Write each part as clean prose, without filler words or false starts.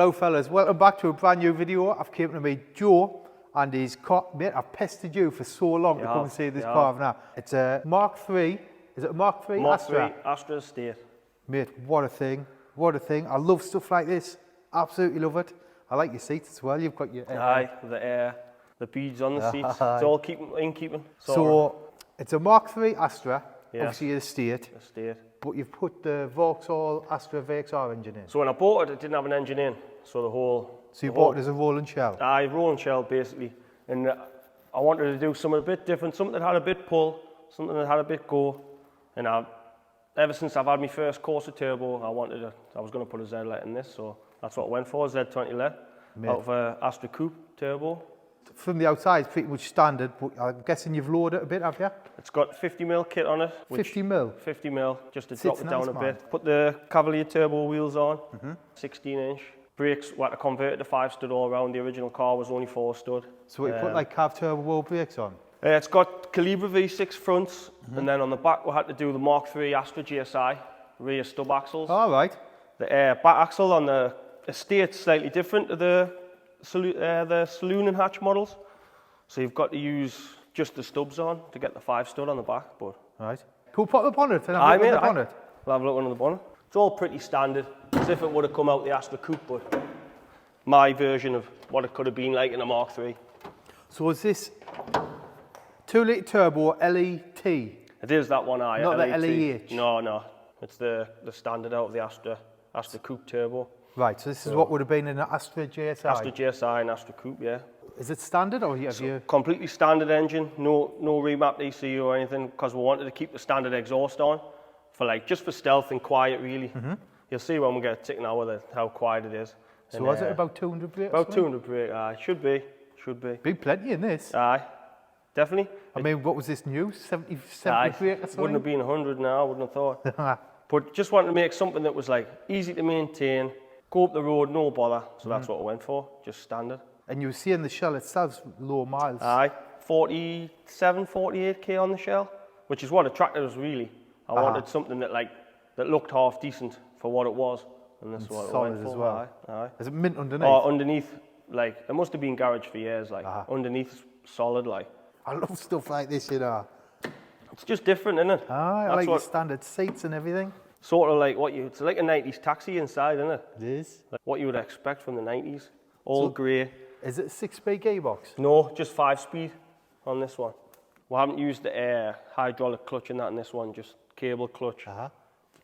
Hello fellas, welcome back to a brand new video. I've came to meet Joe and his car. Mate, I've pestered you for so long to come and see this car now. It's a Mark III, is it a Mark III Astra? Mark III Astra Estate. Mate, what a thing, what a thing. I love stuff like this, absolutely love it. I like your seats as well, you've got your... Aye, the beads on the seats, it's all in keeping. So, it's a Mark III Astra, obviously estate. But you've put the Vauxhall Astra VXR engine in. So when I bought it didn't have an engine in. So you bought it as a rolling shell? Aye, rolling shell basically. And I wanted to do something a bit different, something that had a bit pull, something that had a bit go. And ever since I've had my first Corsa turbo, I was going to put a Z-let in this, so that's what I went for, Z20 let, out of a Astra Coupe turbo. From the outside, it's pretty much standard, but I'm guessing you've lowered it a bit, have you? It's got 50mm kit on it. 50mm? 50mm, just to drop it down a bit. Put the Cavalier turbo wheels on, 16-inch. Brakes, we had to convert it to 5-stud all around. The original car was only 4-stud. So you put like Cav turbo brakes on? It's got Calibra V6 fronts, and then on the back we had to do the Mark III Astra GSI, rear stub axles. All right. The back axle on the Estate's slightly different to the saloon and hatch models, so you've got to use just the stubs on to get the 5-stud on the back. But right, can we put the bonnet and have a look at the bonnet? We'll have a look under the bonnet. It's all pretty standard, as if it would have come out the Astra Coupe, but my version of what it could have been like in a Mark III. So is this 2-litre turbo LET? It is that one, aye. Not LET. the LEH? No, it's the standard out of the Astra Coupe turbo. Right, so this is what would have been in an Astra GSI? Astra GSI and Astra Coupe, yeah. Is it standard or have you... Completely standard engine, no remapped ECU or anything, because we wanted to keep the standard exhaust on, just for stealth and quiet really. You'll see when we get a tick now with how quiet it is. So was it about 200 brake? About 200 brake, aye. Should be. Be plenty in this. Aye, definitely. I mean, what was this new? 70 brake or something? Wouldn't have been 100 now, I wouldn't have thought. But just wanted to make something that was like easy to maintain, go up the road, no bother. So that's what I went for, just standard. And you were seeing the shell itself, low miles. Aye, 47, 48k on the shell, which is what attracted us really. I wanted something that looked half decent for what it was, and that's what I went for. As well. Aye. Is it mint underneath? Oh, underneath, it must have been garage for years. Underneath, solid. I love stuff like this, you know. It's just different, isn't it? I like the standard seats and everything. Sort of it's like a 90s taxi inside, isn't it? It is. Like what you would expect from the 90s. All grey. Is it a 6-speed gearbox? No, just 5-speed on this one. We haven't used the hydraulic clutch in this one, just cable clutch.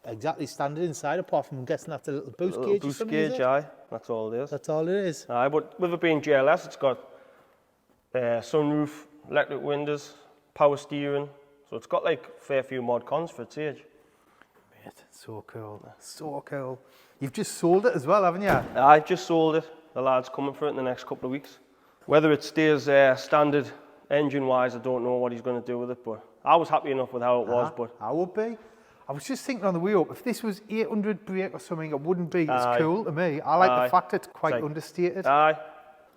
Exactly standard inside, apart from, I'm guessing that's a little boost gauge. Boost gauge, aye. That's all it is. That's all it is. Aye, but with it being GLS, it's got sunroof, electric windows, power steering. So it's got a fair few mod cons for its age. Mate, so cool. So cool. You've just sold it as well, haven't you? I just sold it. The lad's coming for it in the next couple of weeks. Whether it stays standard engine-wise, I don't know what he's going to do with it, but I was happy enough with how it was. But I would be. I was just thinking on the way up, if this was 800 brake or something, it wouldn't be as cool to me. I like the fact it's quite understated. Aye.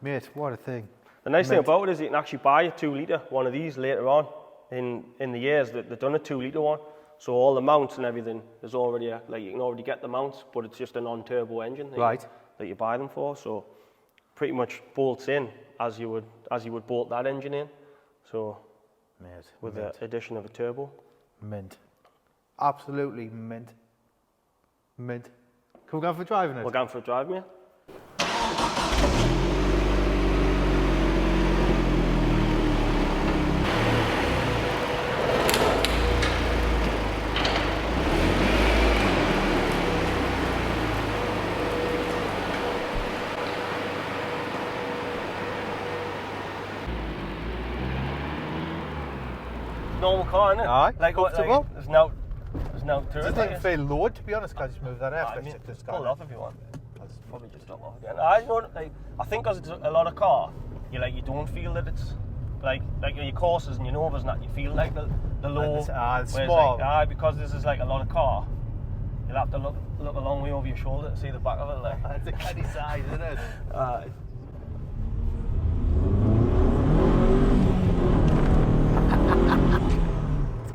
Mate, what a thing. The nice thing about it is you can actually buy a 2-litre one of these later on in the years that they've done a 2-litre one. So all the mounts and everything, there's already you can already get the mounts, but it's just a non-turbo engine that you buy them for. So pretty much bolts in as you would bolt that engine in. So with the addition of a turbo. Mint. Absolutely mint. Mint. Can we go for a drive in it? We're going for a drive, mate. Normal car, isn't it? Aye, comfortable. There's no to it. It doesn't feel low, to be honest. Can I just move that out? Pull it off if you want. I'll probably just drop off again. I think because it's a lot of car, you don't feel that it's like your Corsas and your Novas and that, you feel like the low. It's small. Because this is a lot of car, you'll have to look a long way over your shoulder to see the back of it. It's a canny size, isn't it?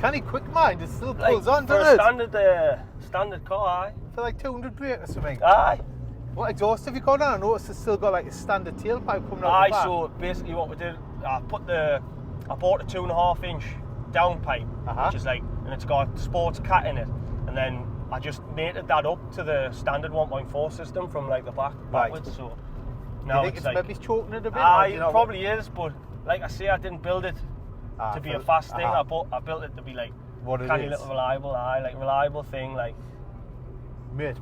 Canny quick, mind, it still pulls on, doesn't it? For a standard car, aye. For 200 brake or something. Aye. What exhaust have you got on? I noticed it's still got like a standard tailpipe coming out the back. So basically what we did, I bought a 2.5 inch downpipe, which is like, and it's got sports cat in it, and then I just mated that up to the standard 1.4 system from like the backwards. So now you think it's like, maybe choking it a bit? It probably is, but like I say, I didn't build it to be a fast thing. I built it to be like kind of little reliable thing, like. Mint.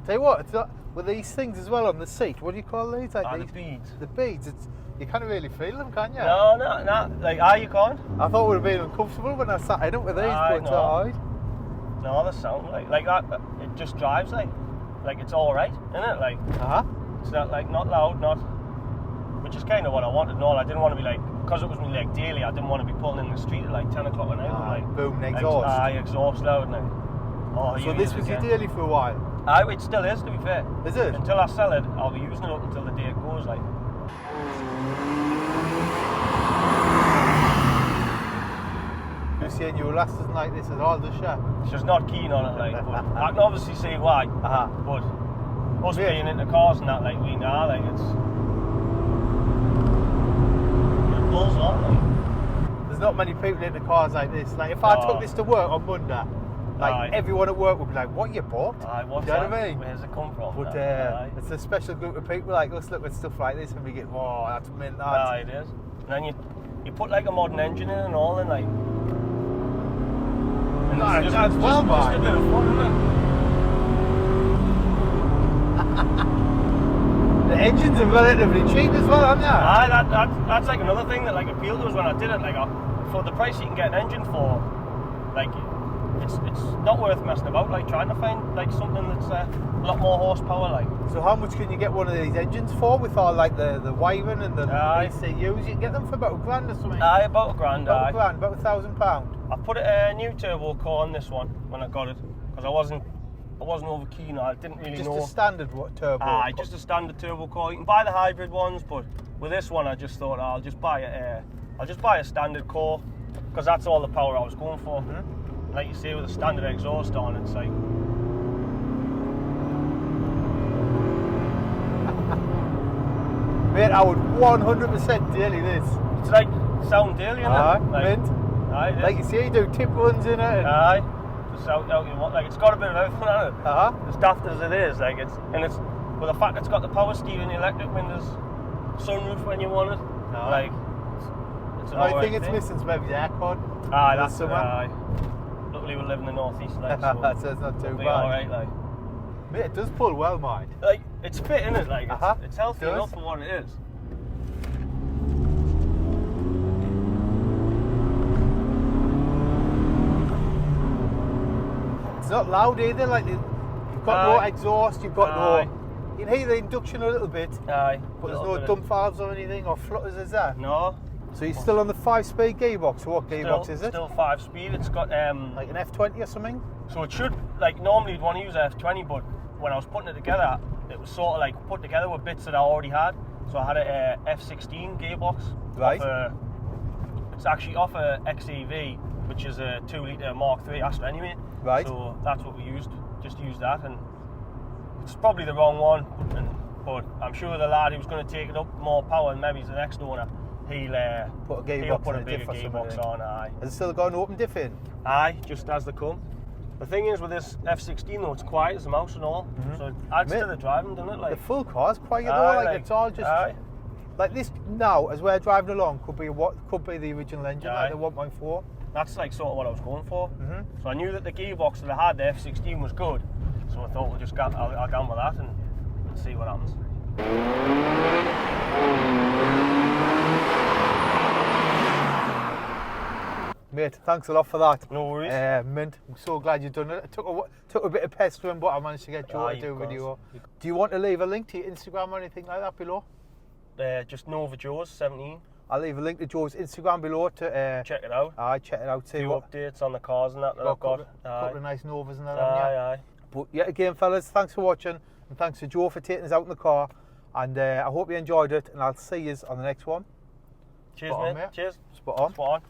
Tell you what, it's not, with these things as well on the seat, what do you call these? Like The beads. The beads, you can't really feel them, can you? No, like, you can't. I thought it would have been uncomfortable when I sat in it with these, but it's alright. No, the sound, like that, it just drives like it's alright, isn't it? Like, it's not like, not loud, which is kind of what I wanted and all. I didn't want to be like, because it was me like daily, I didn't want to be pulling in the street at like 10 o'clock at night. Like, boom, exhaust. Exhaust loud now. So this was your daily for a while? It still is, to be fair. Is it? Until I sell it, I'll be using it up until the day it goes, like. You're saying your last isn't like this at all, does she? She's not keen on it, like, but I can obviously see why. But us being into cars and that, like, we know, like, it pulls on, like. There's not many people into cars like this. Like, if I took this to work on Monday, like, everyone at work would be like, what you bought? What's you know that? What I mean? Where's it come from? But it's a special group of people like us look at stuff like this and we get, oh, that's mint, it is. And then you put like a modern engine in and all, and like. And that's well, just a bit of fun, isn't it? The engines are relatively cheap as well, aren't they? That's like another thing that like appealed to us when I did it. Like, for the price you can get an engine for, like. It's not worth messing about, like trying to find like something that's a lot more horsepower, like. So how much can you get one of these engines for with all like the wiring and the ECUs? You can get them for about £1,000 or something. About £1,000. About £1,000. I put a new turbo core on this one when I got it because I wasn't over keen. I didn't really know. Just a standard turbo. Just a standard turbo core. You can buy the hybrid ones, but with this one, I just thought I'll just buy a standard core because that's all the power I was going for. Like you say, with a standard exhaust on, it's like. Mate, I would 100% daily this. It's like sound daily, isn't it? Mint. Like you say, you do tip runs in it. Just out you want. Like, it's got a bit of everything on it. As daft as it is, like it's with the fact it's got the power steering, the electric windows, sunroof when you want it. Like, it's an I think it's missing is maybe the aircon. That's luckily we live in the northeast, like, so it's not too bad. Alright, like. Mate, it does pull well, mind. Like, it's fit, innit? Like, it's healthy enough for what it is. It's not loud either. Like, you've got no exhaust. You've got no. You can hear the induction a little bit. But there's no dump valves or anything or flutters, is there? No. So you're still on the 5-speed gearbox, or what gearbox is it? Still 5-speed. It's got like an F20 or something? So it should, like, normally you'd want to use an F20, but when I was putting it together, it was sort of like put together with bits that I already had. So I had a F16 gearbox. Right. It's actually off a XAV, which is a 2-litre Mark III Astra anyway. Right. So that's what we used. Just used that, and it's probably the wrong one, but I'm sure the lad who's going to take it up more power, and maybe he's the next owner, he'll put a bigger gearbox on. Has it still got an open diff in? Just as they come. The thing is with this F16 though, it's quiet as a mouse and all, so it adds to the driving, doesn't it? Like, the full car's quiet though, like it's all just like this now as we're driving along could be the original engine, like the 1.4. That's like sort of what I was going for. So I knew that the gearbox that I had, the F16, was good, so I thought I'll go on with that and see what happens. Mate, thanks a lot for that. No worries. Mint. I'm so glad you've done it. It took a bit of pestering, but I managed to get Joe to do a video. Do you want to leave a link to your Instagram or anything like that below? Just Nova Joe's 17. I'll leave a link to Joe's Instagram below to check it out. Check it out. See what updates on the cars and that I've got. A couple of nice Novas and that. Aye. But yet again, fellas, thanks for watching, and thanks to Joe for taking us out in the car. And I hope you enjoyed it, and I'll see you on the next one. Cheers, mate. Cheers. Spot on.